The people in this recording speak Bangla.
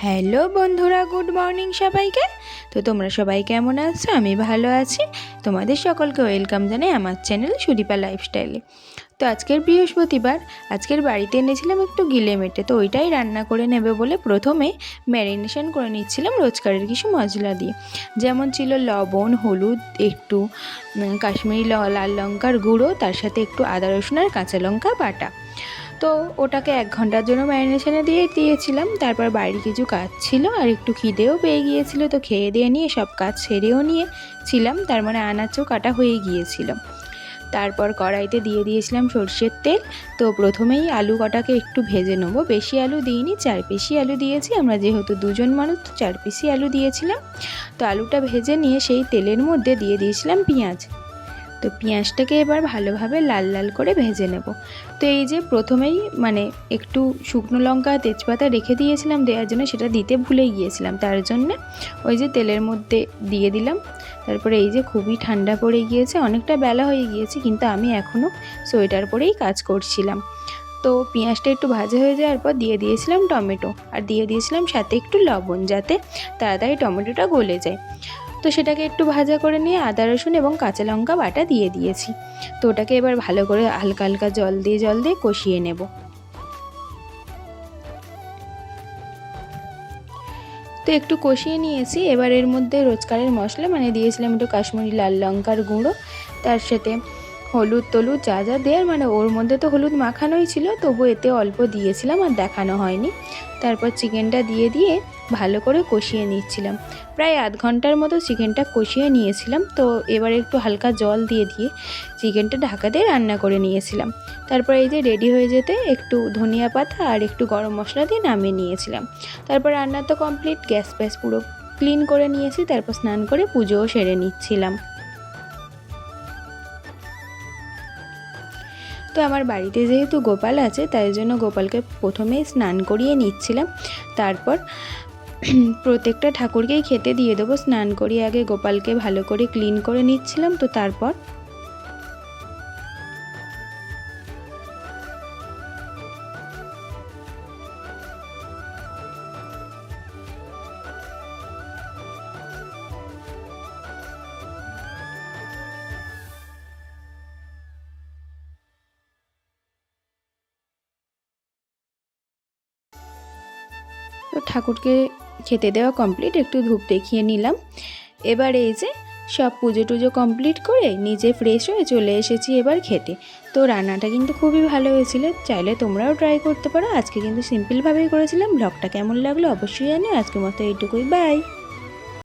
হ্যালো বন্ধুরা, গুড মর্নিং সবাইকে। তো তোমরা সবাই কেমন আছো? আমি ভালো আছি। তোমাদের সকলকে ওয়েলকাম জানাই আমার চ্যানেল সুদীপা লাইফস্টাইলে। তো আজকের বৃহস্পতিবার, আজকের বাড়িতে এনেছিলাম একটু গিলে মেটে, তো ওইটাই রান্না করে নেবে বলে প্রথমে ম্যারিনেশন করে নিচ্ছিলাম রোজকারের কিছু মশলা দিয়ে। যেমন ছিল লবণ, হলুদ, একটু কাশ্মীরি লাল লঙ্কার গুঁড়ো, তার সাথে একটু আদা রসুন আর কাঁচা লঙ্কা বাটা। তো ওটাকে 1 ঘন্টার জন্য ম্যারিনেশনে দিয়েছিলাম। তারপর বাড়ির কিছু কাজ ছিল আর একটু খিদেও পেয়ে গিয়েছিল, তো খেয়ে দিয়ে নিয়ে সব কাজ সেরেও নিয়েছিলাম। তার মানে আনাজও কাটা হয়ে গিয়েছিল। তারপর কড়াইতে দিয়ে দিয়েছিলাম সর্ষের তেল। তো প্রথমেই আলু কটাকে একটু ভেজে নেবো। বেশি আলু দিইনি, 4 পিসই আলু দিয়েছি আমরা, যেহেতু 2 জন মানুষ, তো 4 পিসই আলু দিয়েছিলাম। তো আলুটা ভেজে নিয়ে সেই তেলের মধ্যে দিয়ে দিয়েছিলাম পেঁয়াজ। তো পেঁয়াজটাকে এবার ভালোভাবে লাল লাল করে ভেজে নেব। তো এই যে প্রথমেই একটু শুকনো লঙ্কা তেজপাতা রেখে দিয়েছিলাম দেওয়ার জন্য, সেটা দিতে ভুলে গিয়েছিলাম, তার জন্যে ওই যে তেলের মধ্যে দিয়ে দিলাম। তারপরে এই যে খুবই ঠান্ডা পড়ে গিয়েছে, অনেকটা বেলা হয়ে গিয়েছে, কিন্তু আমি এখনও সোয়েটার পরেই কাজ করছিলাম। তো পেঁয়াজটা একটু ভাজা হয়ে যাওয়ার পর দিয়ে দিয়েছিলাম টমেটো, আর দিয়ে দিয়েছিলাম সাথে একটু লবণ, যাতে তাড়াতাড়ি টমেটোটা গলে যায়। তো সেটাকে একটু ভাজা করে নিয়ে আদা রসুন এবং কাঁচা লঙ্কা বাটা দিয়ে দিয়েছি। তো ওটাকে এবার ভালো করে হালকা হালকা জল দিয়ে কষিয়ে নেব। তো একটু কষিয়ে নিয়েছি। এবার এর মধ্যে রোজকারের মশলা দিয়েছিলাম একটু কাশ্মীরি লাল লঙ্কার গুঁড়ো, তার সাথে হলুদ টলুদ যা যা দেওয়ার, ওর মধ্যে তো হলুদ মাখানোই ছিল, তবু এতে অল্প দিয়েছিলাম আর দেখানো হয়নি। তারপর চিকেনটা দিয়ে ভালো করে কষিয়ে নিচ্ছিলাম। প্রায় আধ ঘন্টার মতো চিকেনটা কষিয়ে নিয়েছিলাম। তো এবার একটু হালকা জল দিয়ে চিকেনটা ঢাকা দিয়ে রান্না করে নিয়েছিলাম। তারপর এই যে রেডি হয়ে যেতে একটু ধনিয়া পাতা আর একটু গরম মশলা দিয়ে নামিয়ে নিয়েছিলাম। তারপর রান্না তো কমপ্লিট, গ্যাস ফ্যাস পুরো ক্লিন করে নিয়েছি। তারপর স্নান করে পুজোও সেরে নিচ্ছিলাম। তো আমার বাড়িতে যেহেতু গোপাল আছে, তাই জন্য গোপালকে প্রথমেই স্নান করিয়ে নিচ্ছিলাম। তারপর প্রত্যেকটা ঠাকুরকেই খেতে দিয়ে দেবো। স্নান করিয়ে আগে গোপালকে ভালো করে ক্লিন করে নিচ্ছিলাম। তো তারপর ঠাকুরকে খেতে দেওয়া কমপ্লিট, একটু ধূপ দেখিয়ে নিলাম। এবার এই যে সব পুজো টুজো কমপ্লিট করে নিজে ফ্রেশ হয়ে চলে এসেছি এবার খেতে। তো রান্নাটা কিন্তু খুবই ভালো হয়েছিল, চাইলে তোমরাও ট্রাই করতে পারো। আজকে কিন্তু সিম্পলভাবেই করেছিলাম। ব্লগটা কেমন লাগলো অবশ্যই জানিও। আজকের মতো এইটুকুই, বাই।